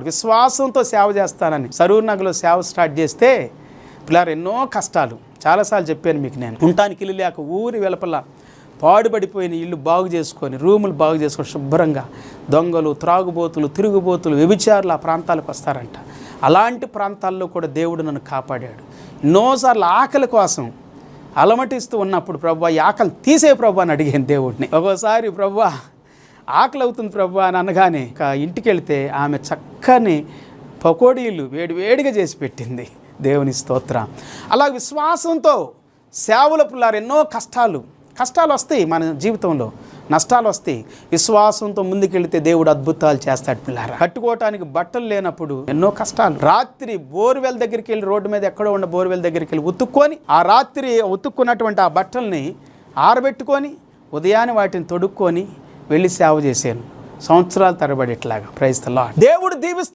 విశ్వాసంతో సేవ చేస్తానని సరూర్ నగర్లో సేవ స్టార్ట్ చేస్తే పిల్లలు ఎన్నో కష్టాలు. చాలాసార్లు చెప్పాను మీకు, నేను ఉండటానికి ఇల్లు లేక ఊరి వెలపల పాడుపడిపోయిన ఇల్లు బాగు చేసుకొని, రూములు బాగు చేసుకొని శుభ్రంగా దొంగలు, త్రాగుబోతులు, తిరుగుబోతులు, వ్యభిచారులు ఆ ప్రాంతాలకు వస్తారంట. అలాంటి ప్రాంతాల్లో కూడా దేవుడు నన్ను కాపాడాడు. ఎన్నోసార్లు ఆకలి కోసం అలమటిస్తూ ఉన్నప్పుడు ప్రభువా ఈ ఆకలి తీసే ప్రభు అని అడిగాను దేవుడిని. ఒక్కోసారి ప్రభువా ఆకలి అవుతుంది ప్రభు అని అనగానే ఇంటికి వెళితే ఆమె చక్కని పకోడీలు వేడివేడిగా చేసి పెట్టింది. దేవుని స్తోత్రం. అలా విశ్వాసంతో సేవల పిల్లారు ఎన్నో కష్టాలు వస్తాయి మన జీవితంలో, నష్టాలు వస్తాయి. విశ్వాసంతో ముందుకెళ్తే దేవుడు అద్భుతాలు చేస్తాడు పిల్లారా. కట్టుకోవటానికి బట్టలు లేనప్పుడు ఎన్నో కష్టాలు. రాత్రి బోర్వెల్ దగ్గరికి వెళ్ళి, రోడ్డు మీద ఎక్కడో ఉన్న బోర్వెల్ దగ్గరికి వెళ్ళి ఉతుక్కొని, ఆ రాత్రి ఉతుక్కున్నటువంటి ఆ బట్టల్ని ఆరబెట్టుకొని ఉదయాన్నే వాటిని తొడుక్కొని వెళ్ళి సేవ చేశాను సంవత్సరాల తరబడి. ఇట్లాగా ప్రైజ్ ది లార్డ్. దేవుడు దీవిస్తాడు.